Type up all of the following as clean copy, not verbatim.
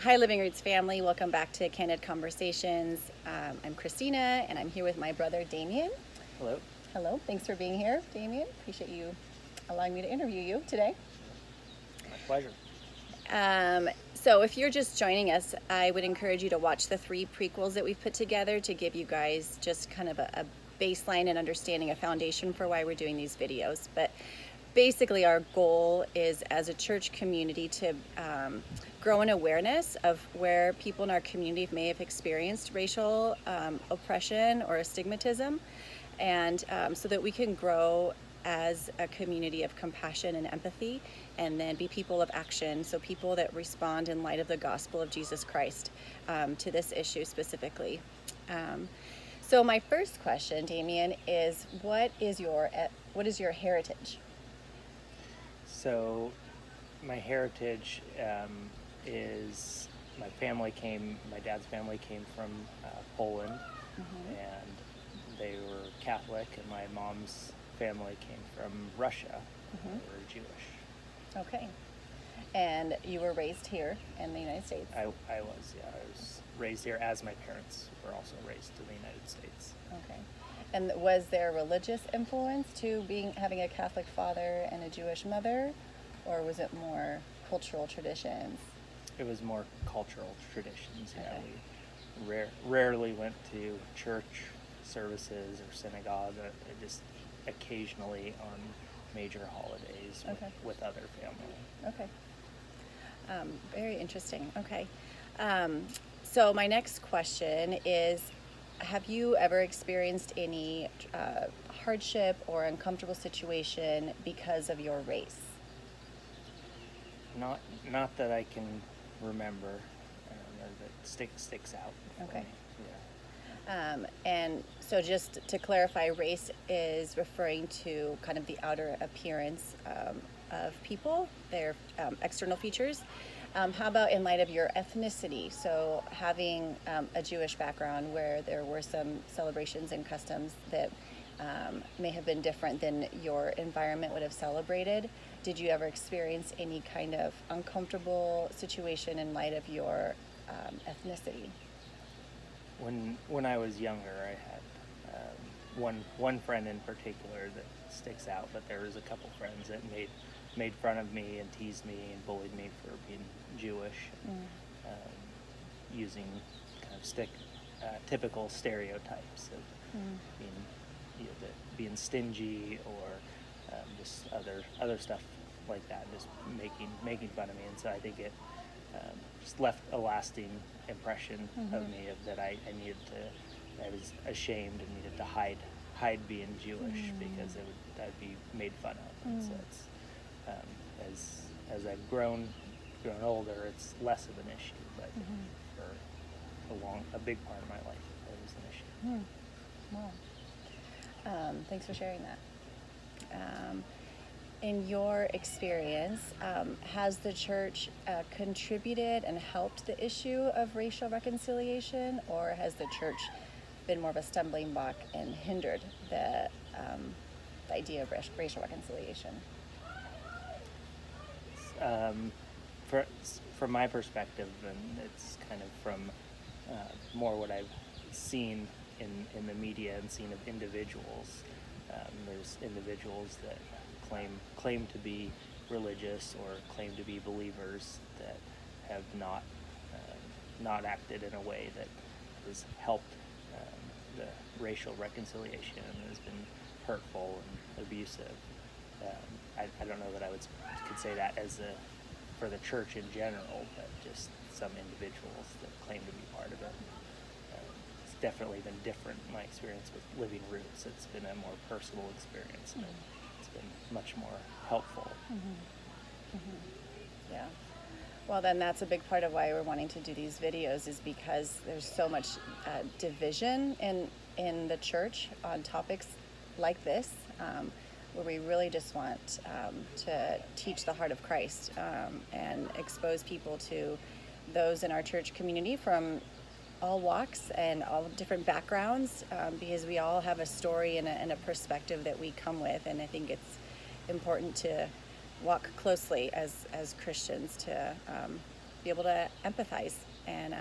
Hi, Living Roots family. Welcome back to Candid Conversations. I'm Christina, and I'm here with my brother, Damian. Hello. Hello. Thanks for being here, Damian. Appreciate you allowing me to interview you today. My pleasure. So if you're just joining us, I would encourage you to watch the 3 prequels that we've put together to give you guys just kind of a baseline and understanding, a foundation for why we're doing these videos. But basically our goal is, as a church community, to grow an awareness of where people in our community may have experienced racial oppression or stigmatism, and so that we can grow as a community of compassion and empathy, and then be people of action, so people that respond in light of the gospel of Jesus Christ to this issue specifically. So my first question, Damian, is what is your heritage? So, my heritage is my dad's family came from Poland, and they were Catholic, and my mom's family came from Russia. They were Jewish. Okay. And you were raised here in the United States? I was raised here, as my parents were also raised in the United States. Okay. And was there religious influence to having a Catholic father and a Jewish mother, or was it more cultural traditions? It was more cultural traditions. Okay. We rarely went to church services or synagogue. Just occasionally on major holidays with other family. Okay. Very interesting. Okay. So my next question is, have you ever experienced any hardship or uncomfortable situation because of your race? Not that I can remember, or that sticks out. Okay. Yeah. And so just to clarify, race is referring to kind of the outer appearance of people, their external features. How about in light of your ethnicity? So having a Jewish background where there were some celebrations and customs that may have been different than your environment would have celebrated, did you ever experience any kind of uncomfortable situation in light of your ethnicity? When I was younger, I had one friend in particular that sticks out, but there was a couple friends that made fun of me and teased me and bullied me for being Jewish, using kind of typical stereotypes of being stingy, or just other stuff like that, just making fun of me. And so I think it just left a lasting impression of me, that I was ashamed and needed to hide being Jewish, because I'd be made fun of. And so it's, as I've grown older, it's less of an issue, but for a big part of my life, it was an issue. Wow. Thanks for sharing that. In your experience, has the church contributed and helped the issue of racial reconciliation, or has the church been more of a stumbling block and hindered the idea of racial reconciliation? From my perspective, and it's kind of from more what I've seen in the media and seen of individuals. There's individuals that claim to be religious or claim to be believers that have not acted in a way that has helped the racial reconciliation, and has been hurtful and abusive. I don't know that I could say that for the church in general, but just some individuals that claim to be part of it. It's definitely been different in my experience with Living Roots. It's been a more personal experience, and it's been much more helpful. Yeah. Well, then that's a big part of why we're wanting to do these videos, is because there's so much division in the church on topics like this, where we really just want to teach the heart of Christ, and expose people to those in our church community from all walks and all different backgrounds, because we all have a story and a perspective that we come with, and I think it's important to walk closely as Christians to be able to empathize and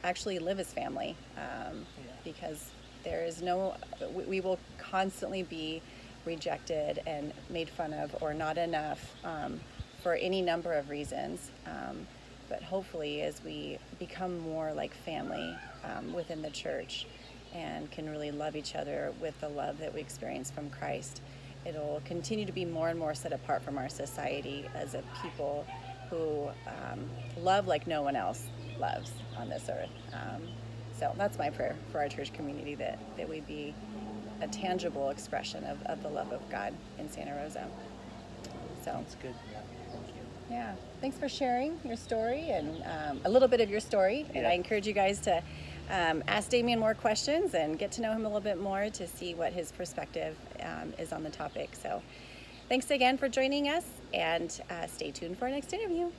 actually live as family, because there is no, we will constantly be rejected and made fun of or not enough for any number of reasons. But hopefully, as we become more like family within the church and can really love each other with the love that we experience from Christ, it'll continue to be more and more set apart from our society as a people who love like no one else loves on this earth. So that's my prayer for our church community, that we be a tangible expression of the love of God in Santa Rosa. So That's good. Yeah, thank you. yeah, thanks for sharing your story and a little bit of your story. And Yeah. I encourage you guys to ask Damian more questions and get to know him a little bit more to see what his perspective is on the topic. So thanks again for joining us, and stay tuned for our next interview.